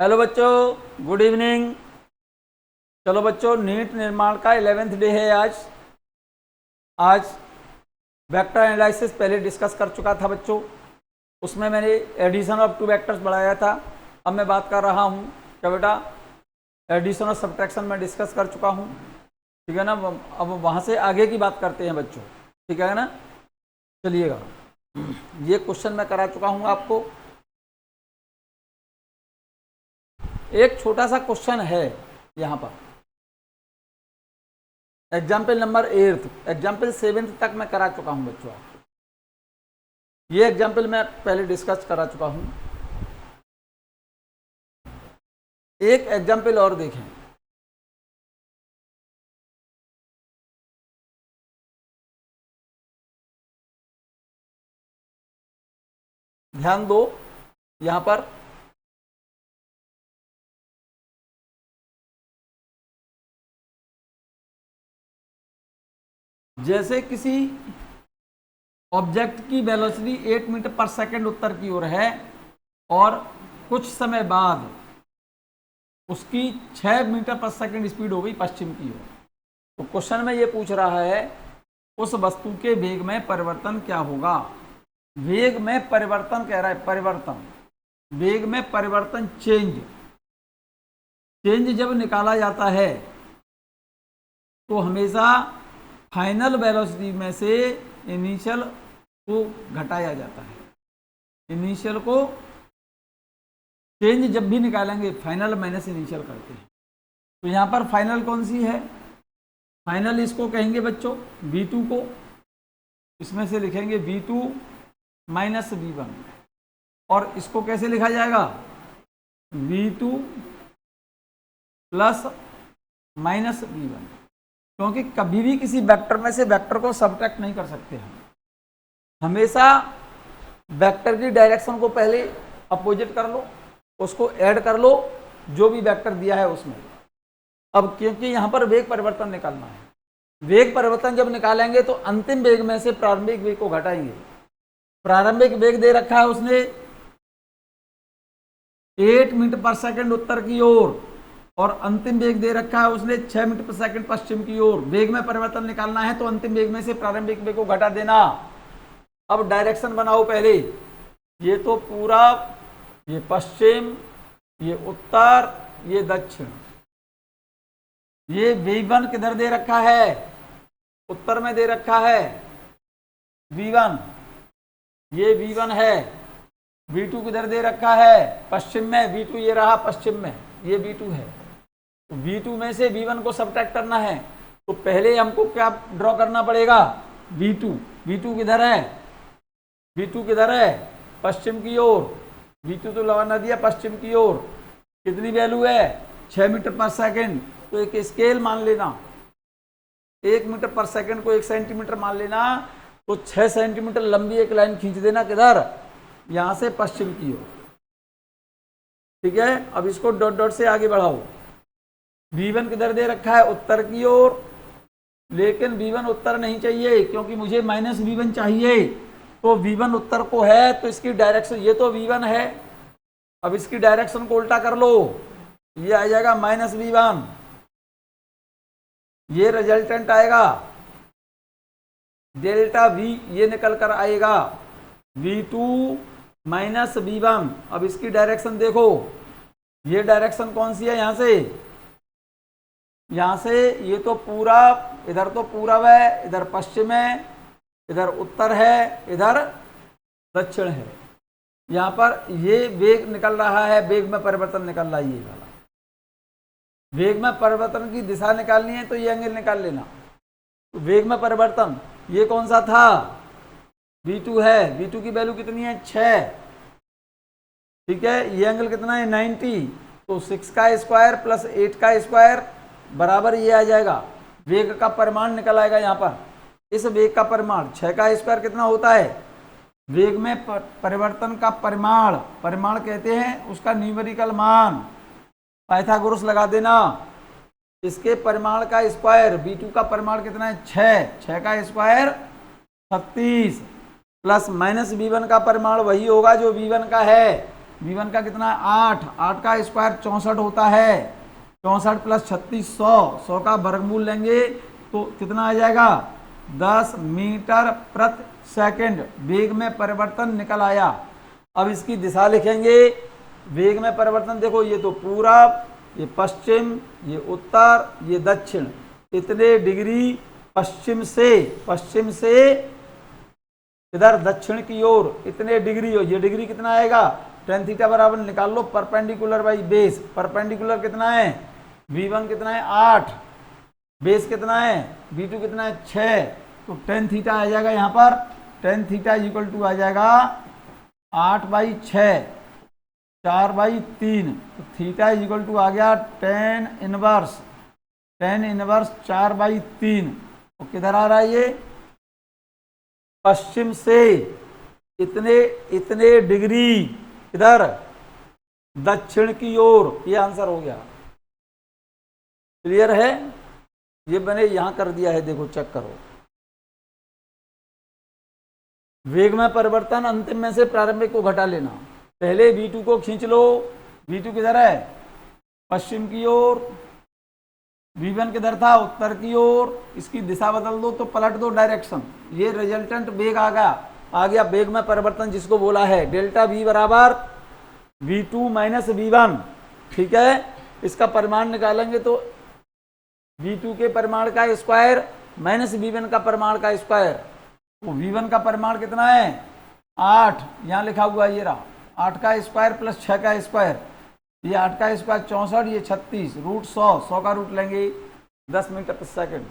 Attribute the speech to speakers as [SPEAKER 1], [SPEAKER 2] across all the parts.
[SPEAKER 1] Hello बच्चों, good evening. चलो बच्चों, नीट निर्माण का 11th डे है आज वेक्टर एनालिसिस पहले डिस्कस कर चुका था बच्चों। उसमें मैंने एडिशन ऑफ टू वेक्टर्स बढ़ाया था। अब मैं बात कर रहा हूँ क्या बेटा, एडिशन और सब्ट्रैक्शन में डिस्कस कर चुका हूँ, ठीक है ना। अब वहाँ से आगे की बात करते हैं बच्चों, ठीक है ना। चलिएगा, ये क्वेश्चन मैं करा चुका हूँ आपको। एक छोटा सा क्वेश्चन है यहाँ पर, एग्जाम्पल नंबर 8, एग्जाम्पल 7 तक मैं करा चुका हूँ बच्चों। ये एग्जाम्पल मैं पहले डिस्कस करा चुका हूँ। एक एग्जाम्पल और देखें। ध्यान दो यहाँ पर, जैसे किसी ऑब्जेक्ट की वेलोसिटी 8 मीटर पर सेकंड उत्तर की ओर है और कुछ समय बाद उसकी 6 मीटर पर सेकंड स्पीड हो गई पश्चिम की ओर। तो क्वेश्चन में ये पूछ रहा है उस वस्तु के वेग में परिवर्तन क्या होगा। वेग में परिवर्तन कह रहा है, परिवर्तन, वेग में परिवर्तन, चेंज जब निकाला जाता है तो हमेशा फाइनल वेलोसिटी में से इनिशियल को घटाया जाता है। इनिशियल को चेंज जब भी निकालेंगे फाइनल माइनस इनिशियल करते हैं। तो यहाँ पर फाइनल कौन सी है, फाइनल इसको कहेंगे बच्चों V2 को, इसमें से लिखेंगे V2 माइनस V1, और इसको कैसे लिखा जाएगा, V2 प्लस माइनस V1, क्योंकि कभी भी किसी वेक्टर में से वेक्टर को सब्ट्रैक्ट नहीं कर सकते हम। हमेशा वेक्टर की डायरेक्शन को पहले अपोजिट कर लो, उसको ऐड कर लो जो भी वेक्टर दिया है उसमें। अब क्योंकि यहाँ पर वेग परिवर्तन निकालना है, वेग परिवर्तन जब निकालेंगे तो अंतिम वेग में से प्रारंभिक वेग को घटाएंगे। प्रारंभिक वेग दे रखा है उसने 8 मीटर पर सेकंड उत्तर की ओर, और अंतिम वेग दे रखा है उसने 6 मीटर पर सेकंड पश्चिम की ओर। वेग में परिवर्तन निकालना है तो अंतिम वेग में से प्रारंभिक वेग को घटा देना। अब डायरेक्शन बनाओ पहले, ये तो पूरा, ये पश्चिम, ये उत्तर, ये दक्षिण। ये V1 किधर दे रखा है, उत्तर में दे रखा है V1, ये V1 है। V2 किधर दे रखा है, पश्चिम में, V2 ये रहा पश्चिम में, ये V2 है। तो V2 में से V1 को सब्ट्रैक्ट करना है तो पहले हमको क्या ड्रॉ करना पड़ेगा, V2 किधर है, V2 किधर है, पश्चिम की ओर। V2 तो लगाना दिया पश्चिम की ओर। कितनी वैल्यू है, 6 मीटर पर सेकंड। तो एक स्केल मान लेना, 1 मीटर पर सेकंड को 1 सेंटीमीटर मान लेना, तो 6 सेंटीमीटर लंबी एक लाइन खींच देना, किधर, यहां से पश्चिम की ओर, ठीक है। अब इसको डॉट डॉट से आगे बढ़ाओ। V1 किधर दे रखा है, उत्तर की ओर, लेकिन V1 उत्तर नहीं चाहिए क्योंकि मुझे माइनस V1 चाहिए। तो V1 उत्तर को है तो इसकी डायरेक्शन, ये तो V1 है, अब इसकी डायरेक्शन को उल्टा कर लो, ये आ जाएगा माइनस V1, ये रिजल्टेंट आएगा डेल्टा V, ये निकल कर आएगा V2 माइनस V1। अब इसकी डायरेक्शन देखो, ये डायरेक्शन कौन सी है, यहां से ये तो पूरा, इधर तो पूरब है, इधर पश्चिम है, इधर उत्तर है, इधर दक्षिण है। यहां पर ये वेग निकल रहा है, वेग में परिवर्तन निकल रहा है, ये वाला वेग में परिवर्तन की दिशा निकालनी है तो ये एंगल निकाल लेना। तो वेग में परिवर्तन ये कौन सा था, V2 है। V2 की वैल्यू कितनी है, 6, ठीक है। ये एंगल कितना है, 90। तो 6 का स्क्वायर प्लस 8 का स्क्वायर बराबर ये आ जाएगा, वेग का परिमाण निकल आएगा। यहाँ पर इस वेग का परिमाण 6 का स्क्वायर कितना होता है, वेग में परिवर्तन का परिमाण कहते हैं उसका न्यूमेरिकल मान, पाइथागोरस लगा देना। इसके परिमाण का स्क्वायर, V2 का परिमाण कितना है, 6 का स्क्वायर 36, प्लस माइनस V1 का परिमाण वही होगा जो V1 का है, v1 का कितना है 8, 8 का स्क्वायर 64 होता है, 64 प्लस 36 100 का वर्गमूल लेंगे तो कितना आ जाएगा 10 मीटर प्रति सेकंड वेग में परिवर्तन निकल आया। अब इसकी दिशा लिखेंगे, वेग में परिवर्तन देखो ये तो पूरब, ये पश्चिम, ये उत्तर, ये दक्षिण, इतने डिग्री पश्चिम से इधर दक्षिण की ओर इतने डिग्री हो, ये डिग्री कितना आएगा tan थीटा बराबर निकाल लो परपेंडिकुलर बाई बेस। परपेंडिकुलर कितना है v1 कितना है 8, बेस कितना है v2 कितना है 6, तो tan थीटा आ जाएगा यहाँ पर tan थीटा इक्वल टू आ जाएगा 8/6 4/3, तो थीटा इक्वल टू आ गया tan इनवर्स 4/3। तो किधर आ रहा है ये पश्चिम से इतने डिग्री इधर दक्षिण की ओर, ये आंसर हो गया। क्लियर है, ये मैंने यहां कर दिया है, देखो चेक करो। वेग में परिवर्तन अंतिम में से प्रारंभिक को घटा लेना। पहले v2 को खींच लो, v2 किधर है पश्चिम की ओर, v1 किधर था उत्तर की ओर, इसकी दिशा बदल दो तो पलट दो डायरेक्शन, ये रिजल्टेंट वेग आ गया वेग में परिवर्तन जिसको बोला है डेल्टा v बराबर v2 माइनस v1। ठीक है, इसका परिमाण निकालेंगे तो v2 के परिमाण का स्क्वायर माइनस v1 का परिमाण का स्क्वायर, तो v1 का परिमाण कितना है 8, यहाँ लिखा हुआ ये रहा 8 का स्क्वायर प्लस 6 का स्क्वायर, ये 8 का स्क्वायर 64, ये 36, रूट 100 का रूट लेंगे 10 मीटर प्रति सेकंड।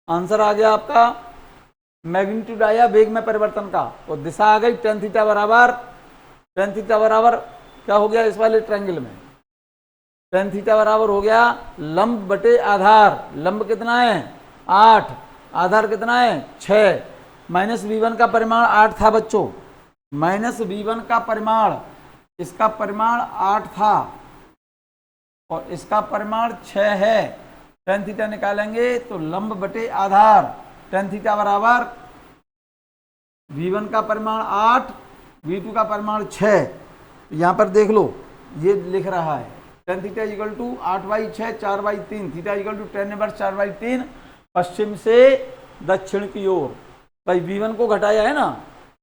[SPEAKER 1] आंसर आ गया आपका, मैग्नीट्यूड आया वेग में परिवर्तन का, और दिशा आ गई tan थीटा बराबर क्या हो गया इस वाले ट्रायंगल में tan थीटा बराबर हो गया लंब बटे आधार। लंब कितना है 8, आधार कितना है 6, माइनस v1 का परिमाण 8 था बच्चों, माइनस v1 का परिमाण, इसका परिमाण 8 था और इसका परिमाण 6 है। tan थीटा निकालेंगे तो लंब बटे आधार, tan थीटा बराबर v1 का परिमाण 8, v2 का परिमाण 6। यहाँ पर देख लो ये लिख रहा है tan theta equal to 8/6 4/3, theta equal to tan inverse 4/3 पश्चिम से दक्षिण की ओर। भाई v1 को घटाया है ना,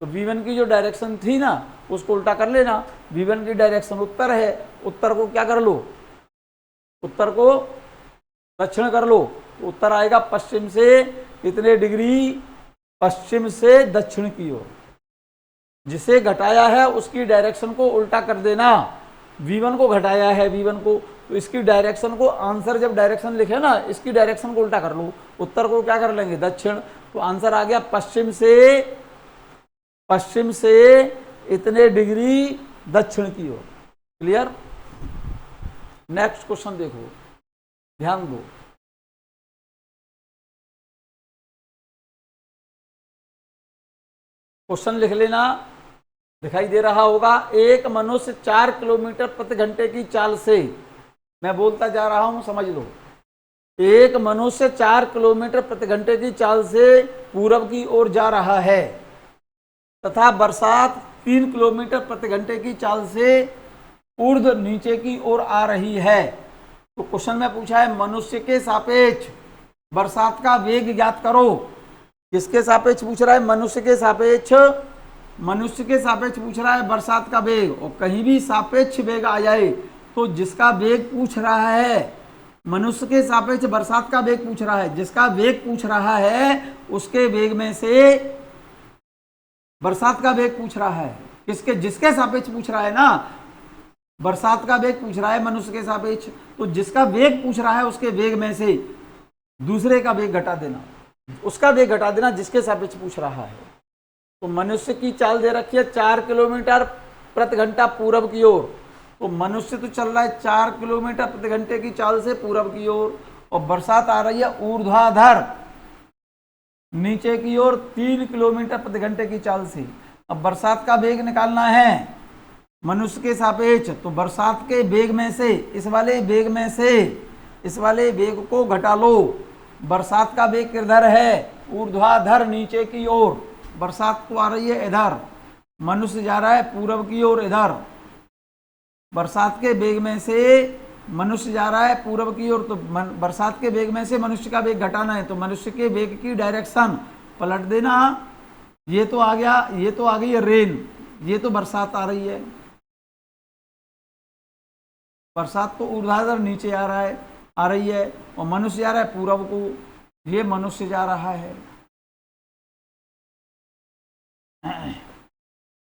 [SPEAKER 1] तो v1 की जो डायरेक्शन थी ना उसको उल्टा कर लेना, v1 की डायरेक्शन उत्तर है, उत्तर को क्या कर लो उत्तर को दक्षिण कर लो, तो उत्तर आएगा पश्चिम से इतने डिग्री पश्चिम से दक्षिण की ओर। जिसे घटाया है उसकी डायरेक्शन को उल्टा कर देना, v1 को घटाया है v1 को, तो इसकी डायरेक्शन को आंसर जब डायरेक्शन लिखे ना इसकी डायरेक्शन को उल्टा कर लो, उत्तर को क्या कर लेंगे दक्षिण, तो आंसर आ गया पश्चिम से इतने डिग्री दक्षिण की ओर। क्लियर। नेक्स्ट क्वेश्चन देखो, ध्यान दो। क्वेश्चन लिख लेना, दिखाई दे रहा होगा। एक मनुष्य 4 किलोमीटर प्रति घंटे की चाल से, मैं बोलता जा रहा हूं समझ लो, एक मनुष्य 4 किलोमीटर प्रति घंटे की चाल से पूरब की ओर जा रहा है तथा बरसात 3 किलोमीटर प्रति घंटे की चाल से ऊर्ध्व नीचे की ओर आ रही है। तो क्वेश्चन में पूछा है मनुष्य के सापेक्ष बरसात का वेग ज्ञात करो। किसके सापेक्ष पूछ रहा है? मनुष्य के सापेक्ष पूछ रहा है बरसात का वेग। और कहीं भी सापेक्ष वेग आ जाए तो जिसका वेग पूछ रहा है, मनुष्य के सापेक्ष बरसात का वेग पूछ रहा है, जिसका वेग पूछ रहा है उसके वेग में से बरसात का वेग पूछ रहा है। किसके? जिसके सापेक्ष पूछ रहा है ना, बरसात का वेग पूछ रहा है मनुष्य के सापेक्ष, तो जिसका वेग पूछ रहा है उसके वेग में से दूसरे का वेग घटा देना, उसका वेग घटा देना जिसके सापेक्ष पूछ रहा है। तो मनुष्य की चाल दे रखी है 4 किलोमीटर प्रति घंटा पूरब की ओर, तो मनुष्य तो चल रहा है 4 किलोमीटर प्रति घंटे की चाल से पूरब की ओर, और बरसात आ रही है ऊर्ध्वाधर नीचे की ओर 3 किलोमीटर प्रति घंटे की चाल से। अब बरसात का वेग निकालना है मनुष्य के सापेक्ष, तो बरसात के वेग में से इस वाले वेग को घटा लो। बरसात का वेग किधर है? ऊर्ध्वाधर नीचे की ओर। बरसात तो आ रही है इधर, मनुष्य जा रहा है पूरब की ओर इधर, बरसात के वेग में से मनुष्य जा रहा है पूर्व की ओर, तो बरसात के वेग में से मनुष्य का वेग घटाना है, तो मनुष्य के वेग की डायरेक्शन पलट देना। ये तो आ गया, ये तो आ गई है रेन, ये तो बरसात आ रही है, बरसात तो ऊर्ध्वाधर नीचे आ रही है, और मनुष्य जा रहा है पूर्व को, ये मनुष्य जा रहा है।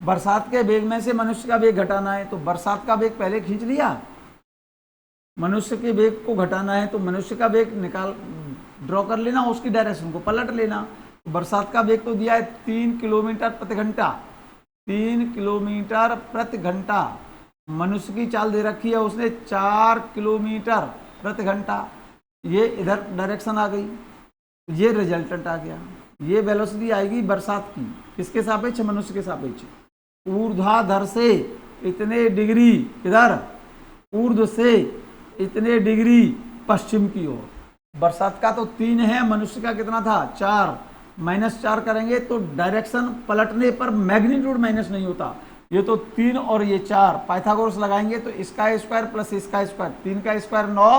[SPEAKER 1] बरसात के वेग में से मनुष्य का वेग घटाना है, तो बरसात का वेग पहले खींच लिया, मनुष्य के वेग को घटाना है तो मनुष्य का वेग ड्रॉ कर लेना, उसकी डायरेक्शन को पलट लेना। तो बरसात का वेग तो दिया है 3 किलोमीटर प्रति घंटा, 3 किलोमीटर प्रति घंटा। मनुष्य की चाल दे रखी है उसने 4 किलोमीटर प्रति घंटा, ये इधर डायरेक्शन आ गई, ये रिजल्टेंट आ गया। ये वेलोसिटी आएगी बरसात की, किसके सापेक्ष? मनुष्य के सापेक्ष। ऊर्ध्वाधर से इतने डिग्री, इधर ऊर्ध्व से इतने डिग्री पश्चिम की ओर। बरसात का तो 3 है, मनुष्य का कितना था? 4, -4 करेंगे तो डायरेक्शन पलटने पर मैग्नीट्यूड माइनस नहीं होता। ये तो 3 और ये 4, पाइथागोरस लगाएंगे तो इसका स्क्वायर प्लस इसका स्क्वायर, 3 का स्क्वायर 9,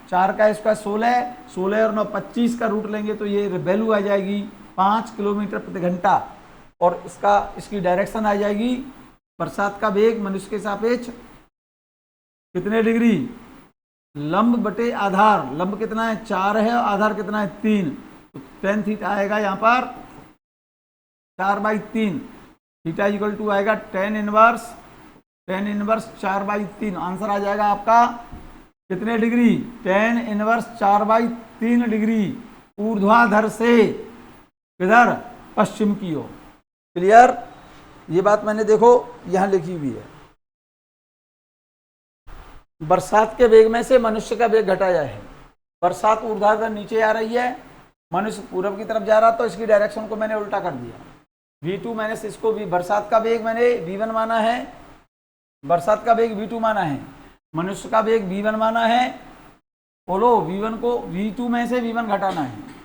[SPEAKER 1] 4 का स्क्वायर 16, 16 और 9 25 का रूट लेंगे तो ये वैल्यू आ जाएगी 5 किलोमीटर प्रति घंटा, और इसकी डायरेक्शन आ जाएगी, बरसात का वेग मनुष्य के सापेक्ष कितने डिग्री? लंब बटे आधार, लंब कितना है? 4 है, आधार कितना है? 3, तो tan थीटा आएगा यहाँ पर 4/3, थीटा इक्वल टू आएगा tan इनवर्स 4/3। आंसर आ जाएगा आपका कितने डिग्री? tan इनवर्स 4/3 डिग्री, ऊर्ध्वाधर से किधर? पश्चिम की ओर। क्लियर? ये बात मैंने देखो यहां लिखी हुई है। बरसात के वेग में से मनुष्य का वेग घटाया है, बरसात ऊर्ध्वाधर नीचे आ रही है, मनुष्य पूर्व की तरफ जा रहा, तो इसकी डायरेक्शन को मैंने उल्टा कर दिया। v2 मैंने इसको भी, बरसात का वेग मैंने v1 माना है, बरसात का वेग v2 माना है, मनुष्य का वेग v1 माना है। बोलो, v1 को v2 में से v1 घटाना है,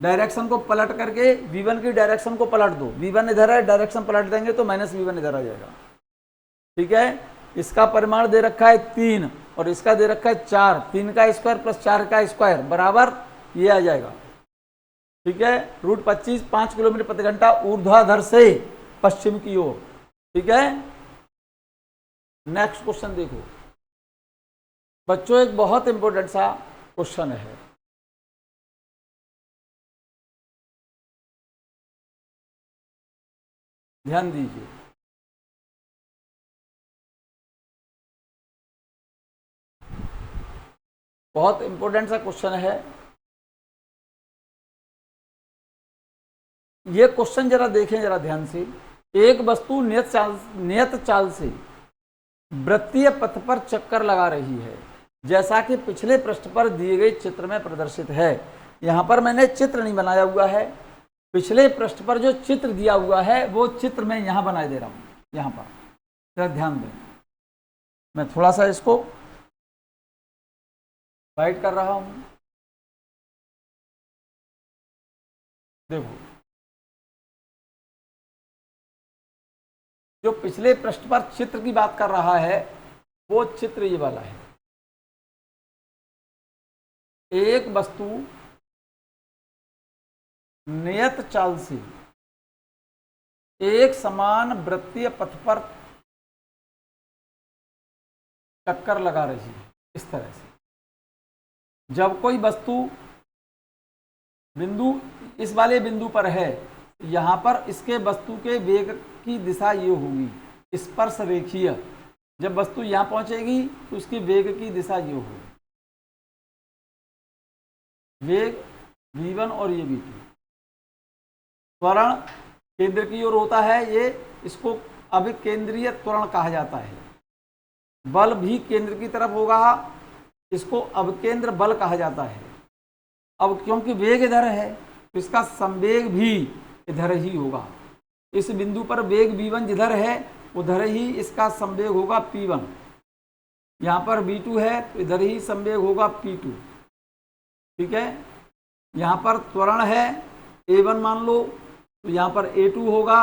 [SPEAKER 1] डायरेक्शन को पलट करके v1 की डायरेक्शन को पलट दो, v1 इधर है, डायरेक्शन पलट देंगे तो -v1 इधर आ जाएगा। ठीक है? इसका परिमाण दे रखा है 3 और इसका दे रखा है 4, 3 का स्क्वायर प्लस 4 का स्क्वायर बराबर ये आ जाएगा। ठीक है? रूट 25, 5 किलोमीटर प्रति घंटा, ऊर्ध्वाधर से पश्चिम की ओर। ठीक है? नेक्स्ट क्वेश्चन देखो बच्चों, एक बहुत इंपॉर्टेंट सा क्वेश्चन है। ध्यान दीजिए। बहुत इंपॉर्टेंट सा क्वेश्चन है ये। क्वेश्चन जरा देखें जरा ध्यान से। एक वस्तु नियत चाल से वृत्तीय पथ पर चक्कर लगा रही है, जैसा कि पिछले पृष्ठ पर दिए गए चित्र में प्रदर्शित है। यहाँ पर मैंने चित्र नहीं बनाया हुआ है, पिछले पृष्ठ पर जो चित्र दिया हुआ है वो चित्र मैं यहाँ बना दे रहा हूँ। यहाँ पर जरा ध्यान दें, मैं थोड़ा सा इसको वाइट कर रहा हूँ। देखो, जो पिछले पृष्ठ पर चित्र की बात कर रहा है वो चित्र ये वाला है। एक वस्तु नियत चाल से एक समान वृत्तीय पथ पर चक्कर लगा रही है। इस तरह से जब कोई वस्तु बिंदु इस वाले बिंदु पर है, यहाँ पर इसके वस्तु के वेग की दिशा ये होगी स्पर्श रेखीय। जब वस्तु यहाँ पहुंचेगी तो उसके वेग की दिशा ये होगी, वेग v1 और ये v2। त्वरण केंद्र की ओर होता है, ये इसको अभिकेंद्रीय त्वरण कहा जाता है। बल भी केंद्र की तरफ होगा, इसको अभिकेंद्र बल कहा जाता है। अब क्योंकि वेग इधर है तो इसका संवेग भी इधर ही होगा। इस बिंदु पर वेग v1 जिधर है उधर ही इसका संवेग होगा p1। यहाँ पर v2 है तो इधर ही संवेग होगा p2। ठीक है? यहाँ पर त्वरण है a1 मान लो तो यहाँ पर a2 होगा,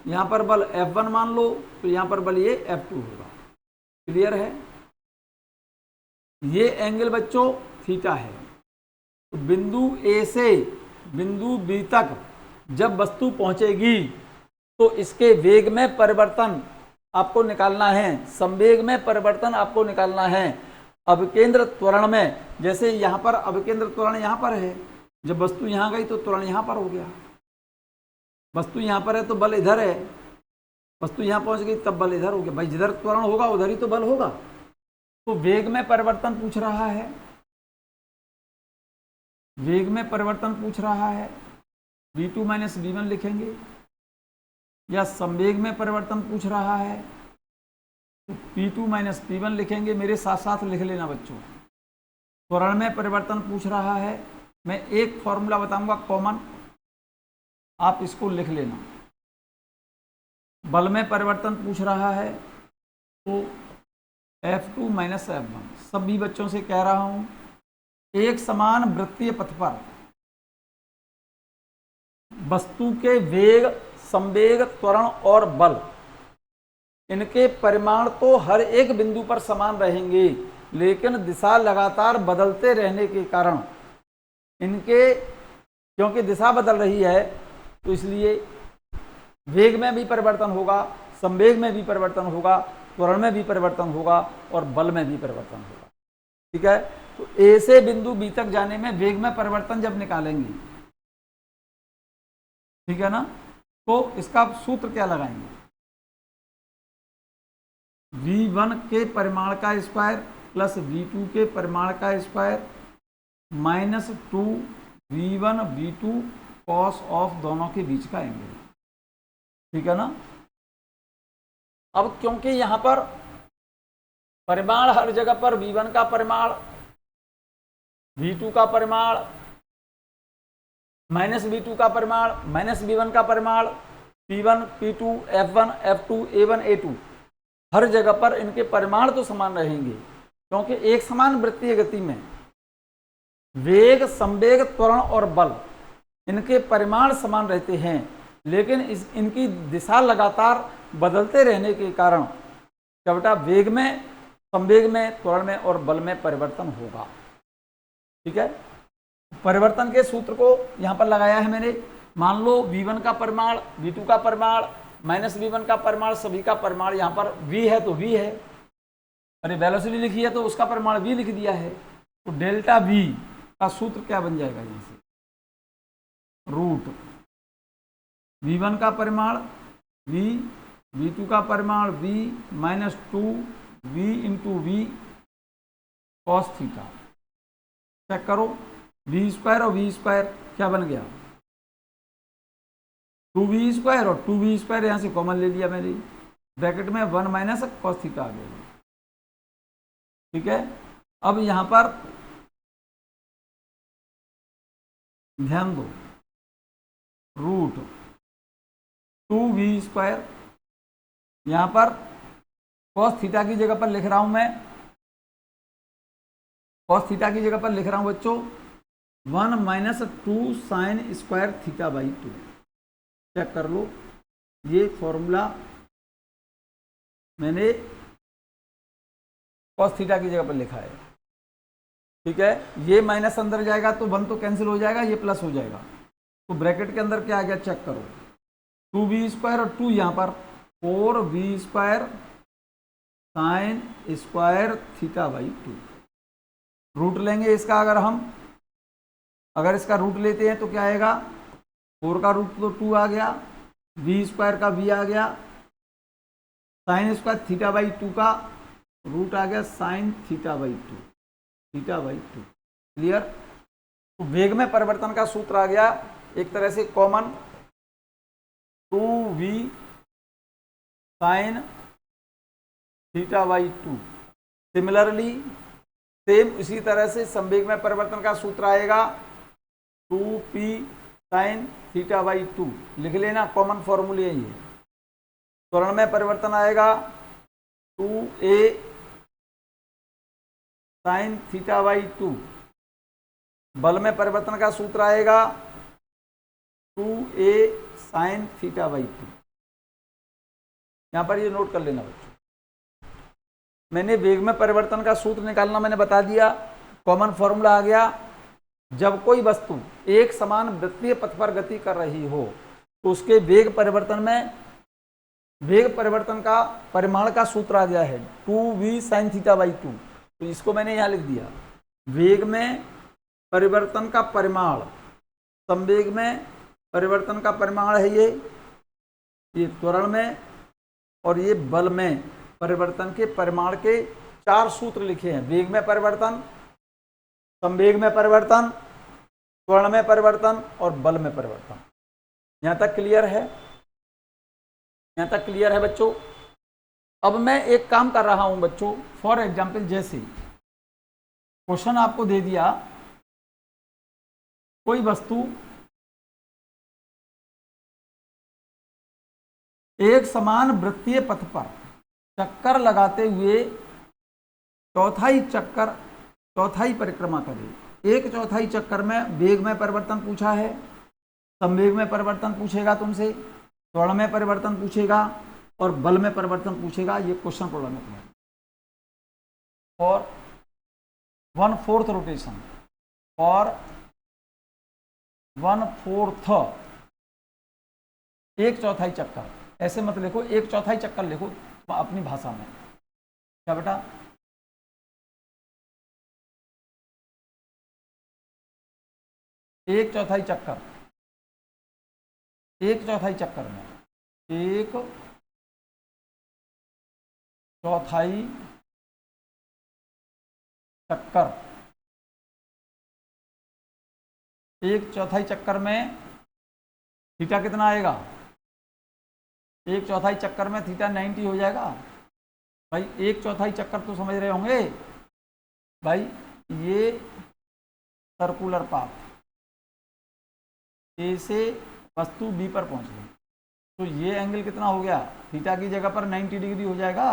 [SPEAKER 1] यहाँ पर बल F1 मान लो तो यहाँ पर बल ये F2 होगा। क्लियर है? ये एंगल बच्चों थीटा है। तो बिंदु ए से बिंदु बी तक जब वस्तु पहुंचेगी तो इसके वेग में परिवर्तन आपको निकालना है, संवेग में परिवर्तन आपको निकालना है। अभिकेंद्र त्वरण में, जैसे यहां पर अभिकेंद्र त्वरण यहां पर है, जब वस्तु यहां गई तो त्वरण यहां पर हो गया। वस्तु यहां पर है तो बल इधर है, वस्तु यहां पहुंच गई तब बल इधर हो गया। भाई जिधर त्वरण होगा उधर ही तो बल होगा। तो वेग में परिवर्तन पूछ रहा है, वेग में परिवर्तन पूछ रहा है, v2 माइनस v1 लिखेंगे, या संवेग में परिवर्तन पूछ रहा है तो p2 माइनस p1 लिखेंगे। मेरे साथ साथ लिख लेना बच्चों। त्वरण में परिवर्तन पूछ रहा है, मैं एक फॉर्मूला बताऊंगा कॉमन, आप इसको लिख लेना। बल में परिवर्तन पूछ रहा है तो F2 माइनस F1। सभी बच्चों से कह रहा हूं, एक समान वृत्तीय पथ पर वस्तु के वेग, संवेग, त्वरण और बल, इनके परिमाण तो हर एक बिंदु पर समान रहेंगे, लेकिन दिशा लगातार बदलते रहने के कारण इनके, क्योंकि दिशा बदल रही है तो इसलिए वेग में भी परिवर्तन होगा, संवेग में भी परिवर्तन होगा, त्वरण में भी परिवर्तन होगा और बल में भी परिवर्तन होगा। ठीक है? तो ए से बिंदु बी तक जाने में वेग में परिवर्तन जब निकालेंगे, ठीक है ना, तो इसका सूत्र क्या लगाएंगे? v1 के परिमाण का स्क्वायर प्लस v2 के परिमाण का square minus 2 v1 v2 cos of दोनों के बीच का एंगल। ठीक है ना? अब क्योंकि यहां पर परिमाण हर जगह पर v1 का परिमाण, v2 का परिमाण, माइनस v2 का परिमाण, माइनस v1 का परिमाण, p1 p2 f1 f2 a1 a2, हर जगह पर इनके परिमाण तो समान रहेंगे, क्योंकि एक समान वृत्तीय गति में वेग, संवेग, त्वरण और बल, इनके परिमाण समान रहते हैं, लेकिन इनकी दिशा लगातार बदलते रहने के कारण क्या बेटा, वेग में, संवेग में, त्वरण में और बल में परिवर्तन होगा। ठीक है? परिवर्तन के सूत्र को यहां पर लगाया है मैंने। मान लो v1 का परिमाण, v2 का परिमाण, माइनस v1 का परिमाण, सभी का परिमाण यहां पर v है तो v है, अरे वेलोसिटी लिखी है तो उसका परिमाण v लिख दिया है। तो डेल्टा v का सूत्र क्या बन जाएगा? यहां से रूट v1 का परिमाण v, v2 का परिमाण v minus 2v into v cos theta. Check करो, v स्क्वायर और v स्क्वायर क्या बन गया? 2v स्क्वायर और 2v स्क्वायर यहां से कॉमन ले लिया मैंने, ब्रैकेट में 1 माइनस कॉस थीटा आ गया। ठीक है? अब यहां पर ध्यान दो, रूट 2v स्क्वायर, यहां पर कॉस थीटा की जगह पर लिख रहा हूं मैं, कॉस थीटा की जगह पर लिख रहा हूं बच्चों 1 minus 2 sine square theta by 2। Check कर लो, ये फॉर्मूला मैंने कॉस थीटा की जगह पर लिखा है। ठीक है? ये माइनस अंदर जाएगा तो 1 तो कैंसिल हो जाएगा, ये प्लस हो जाएगा, तो ब्रैकेट के अंदर क्या आ गया? चेक करो, 2v स्क्वायर और 2 यहां पर 4v square sine square theta by 2। Root लेंगे इसका, अगर इसका रूट लेते हैं तो क्या आएगा? 4 का रूट तो 2 आ गया, v स्क्वायर का v आ गया, साइन स्क्वायर थीटा बाई 2 का रूट आ गया sine theta by 2, theta by 2। Clear? तो वेग में परिवर्तन का सूत्र आ गया एक तरह से common, 2v sine theta by 2। Similarly same इसी तरह से संवेग में परिवर्तन का सूत्र आएगा 2p साइन थीटा बाई 2, लिख लेना, कॉमन फॉर्मूले ये। त्वरण में परिवर्तन आएगा 2a साइन थीटा बाई 2। बल में परिवर्तन का सूत्र आएगा 2a साइन थीटा बाई 2। यहां पर ये नोट कर लेना बच्चों। मैंने वेग में परिवर्तन का सूत्र निकालना मैंने बता दिया। कॉमन फॉर्मूला आ गया, जब कोई वस्तु एक समान वृत्तीय पथ पर गति कर रही हो तो उसके वेग परिवर्तन में वेग परिवर्तन का परिमाण का सूत्र आ गया है 2v sin थीटा बाई 2। तो इसको मैंने यहाँ लिख दिया, वेग में परिवर्तन का परिमाण, संवेग में परिवर्तन का परिमाण है ये त्वरण में, और ये बल में परिवर्तन के परिमाण के 4 सूत्र लिखे हैं। वेग में परिवर्तन, संवेग में परिवर्तन, त्वरण में परिवर्तन और बल में परिवर्तन। यहाँ तक क्लियर है? यहाँ तक क्लियर है बच्चों? अब मैं एक काम कर रहा हूं बच्चों, फॉर एग्जाम्पल जैसे क्वेश्चन आपको दे दिया, कोई वस्तु एक समान वृत्तीय पथ पर चक्कर लगाते हुए चौथाई परिक्रमा करे। एक चौथाई चक्कर में वेग में परिवर्तन पूछा है, संवेग में परिवर्तन पूछेगा तुमसे, त्वरण में परिवर्तन पूछेगा और बल में परिवर्तन पूछेगा। ये क्वेश्चन प्रॉब्लम है और 1/4 रोटेशन और 1/4 एक चौथाई चक्कर, ऐसे मत लिखो, एक चौथाई चक्कर लिखो अपनी भाषा में। क्या बेटा? एक चौथाई चक्कर, एक चौथाई चक्कर में एक चौथाई चक्कर, एक चौथाई चक्कर में थीटा कितना आएगा? एक चौथाई चक्कर में थीटा 90 हो जाएगा। भाई एक चौथाई चक्कर तो समझ रहे होंगे भाई, ये सर्कुलर पाथ, ए से वस्तु बी पर पहुंच गई तो ये एंगल कितना हो गया? थीटा की जगह पर 90 डिग्री हो जाएगा।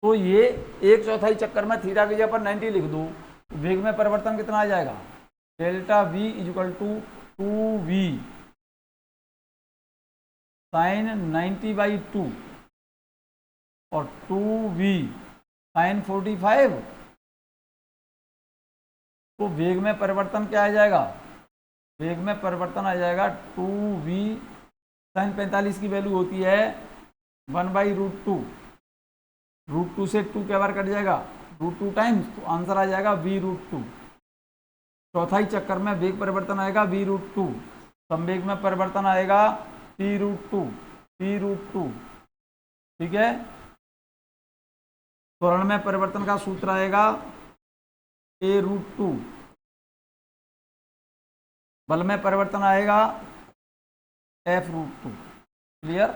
[SPEAKER 1] तो ये एक चौथाई चक्कर में थीटा की जगह पर 90 लिख दो, वेग में परिवर्तन कितना आ जाएगा? Delta v equal to 2v sine 90/2 और 2v साइन 45। तो वेग में परिवर्तन क्या आ जाएगा? वेग में परिवर्तन आ जाएगा 2v साइन 45 की वैल्यू होती है 1/√2। √2 से 2 क्या बार कट जाएगा? √2 टाइम्स, तो आंसर आ जाएगा v√2। चौथाई चक्कर में वेग परिवर्तन आएगा v√2, संवेग में परिवर्तन आएगा p√2। ठीक है। त्वरण में परिवर्तन का सूत्र आएगा a√2। बल में परिवर्तन आएगा f√2। क्लियर?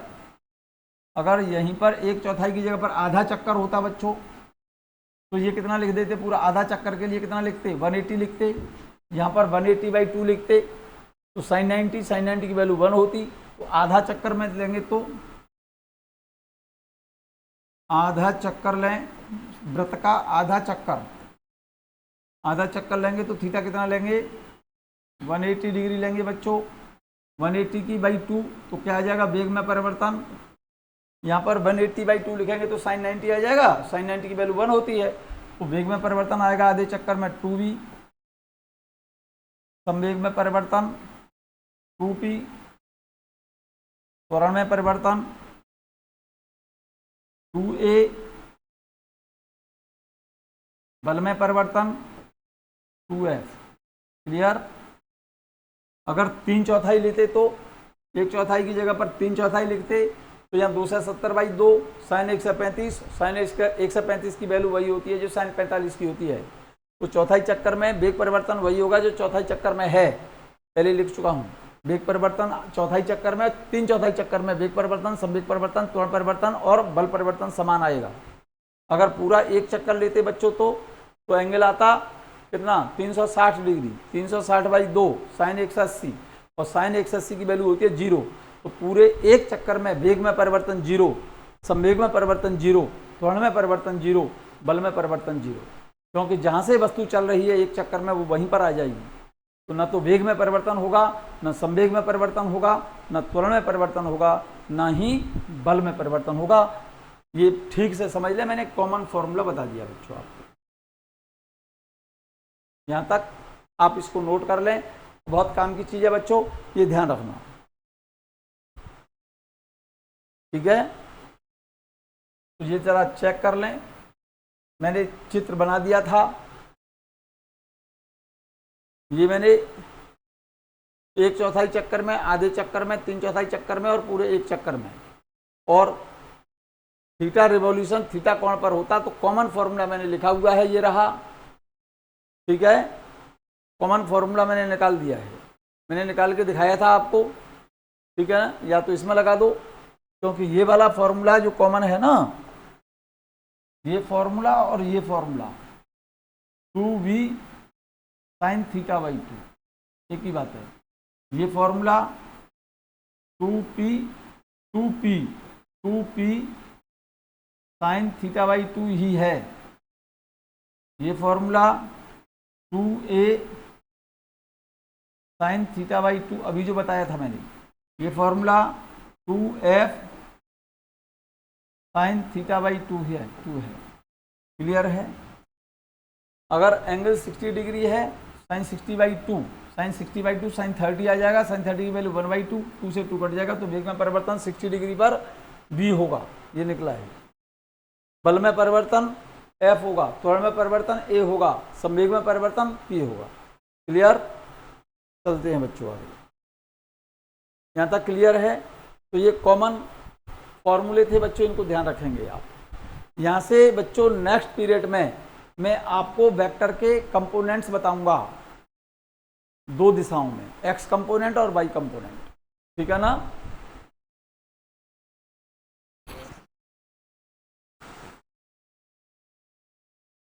[SPEAKER 1] अगर यहीं पर एक चौथाई की जगह पर आधा चक्कर होता बच्चों तो ये कितना लिख देते? पूरा आधा चक्कर के लिए कितना लिखते? 180 लिखते। यहाँ पर 180/2 लिखते तो साइन 90 की वैल्यू 1 होती। तो आधा चक्कर में लेंगे तो आधा चक्कर लें, वृत्त का आधा चक्कर लेंगे तो थीटा कितना लेंगे? 180 डिग्री लेंगे बच्चों। 180 की बाई 2 तो क्या आ जाएगा? वेग में परिवर्तन। यहाँ पर 180/2 लिखेंगे तो साइन 90 आ जाएगा। साइन 90 की वैल्यू 1 होती है तो वेग में परिवर्तन आएगा आधे चक्कर में 2v, संवेग में परिवर्तन 2p, त्वरण में परिवर्तन 2a, बल में परिवर्तन 2f। क्लियर? अगर 3/4 लेते तो एक चौथाई की जगह पर 3/4 लिखते तो यहाँ 270/2 साइन 135, साइन 135 की वैल्यू वही होती है जो साइन 45 की होती है। तो चौथाई चक्कर में वेग परिवर्तन वही होगा जो चौथाई चक्कर में है, पहले लिख चुका हूँ। वेग परिवर्तन चौथाई चक्कर में, 3/4 चक्कर में वेग परिवर्तन, संवेग परिवर्तन, त्वरण परिवर्तन और बल परिवर्तन समान आएगा। अगर पूरा एक चक्कर लेते बच्चों तो एंगल आता कितना? 360 डिग्री। 360/2 साइन 180 और साइन 180 की वैल्यू होती है 0। तो पूरे एक चक्कर में वेग में परिवर्तन 0, संवेग में परिवर्तन 0, त्वरण में परिवर्तन 0, बल में परिवर्तन 0। क्योंकि जहाँ से वस्तु चल रही है एक चक्कर में वो वहीं पर आ जाएगी। तो न तो वेग में परिवर्तन होगा, न संवेग में परिवर्तन होगा, न त्वरण में परिवर्तन होगा, न ही बल में परिवर्तन होगा। ये ठीक से समझ ले, मैंने कॉमन फॉर्मूला बता दिया बच्चों आपको। यहां तक आप इसको नोट कर लें, बहुत काम की चीज है बच्चों, ये ध्यान रखना, ठीक है। तो ये जरा चेक कर लें, मैंने चित्र बना दिया था, ये मैंने 1/4 चक्कर में, आधे चक्कर में, 3/4 चक्कर में और पूरे 1 चक्कर में, और थीटा रिवॉल्यूशन थीटा कोण पर होता, तो कॉमन फॉर्मूला मैंने लिखा हुआ है, ये रहा, ठीक है। कॉमन फॉर्मूला मैंने निकाल दिया है, मैंने निकाल के दिखाया था आपको, ठीक है ना। या तो इसमें लगा दो, क्योंकि ये वाला फॉर्मूला जो कॉमन है ना, ये फॉर्मूला और ये फॉर्मूला 2v sin θ/2 एक ही बात है। ये फॉर्मूला 2p sin θ/2 ही है। ये फॉर्मूला 2a sin θ/2 अभी जो बताया था मैंने, ये फॉर्मूला 2f sin θ/2 है, 2 है। क्लियर है। अगर एंगल 60 डिग्री है, sin 60/2 sin 60/2 sin 30 आ जाएगा, sin 30 की वैल्यू 1/2, 2 से 2 कट जाएगा, तो वेग में परिवर्तन 60 डिग्री पर v होगा, ये निकला है। बल में परिवर्तन F होगा, त्वरण में परिवर्तन A होगा, संवेग में परिवर्तन P होगा। क्लियर। चलते हैं बच्चों आगे, यहाँ तक क्लियर है। तो ये कॉमन फॉर्मूले थे बच्चों, इनको ध्यान रखेंगे आप। यहाँ से बच्चों नेक्स्ट पीरियड में मैं आपको वेक्टर के कंपोनेंट्स बताऊंगा, 2 दिशाओं में, x कंपोनेंट और y कंपोनेंट, ठीक है ना।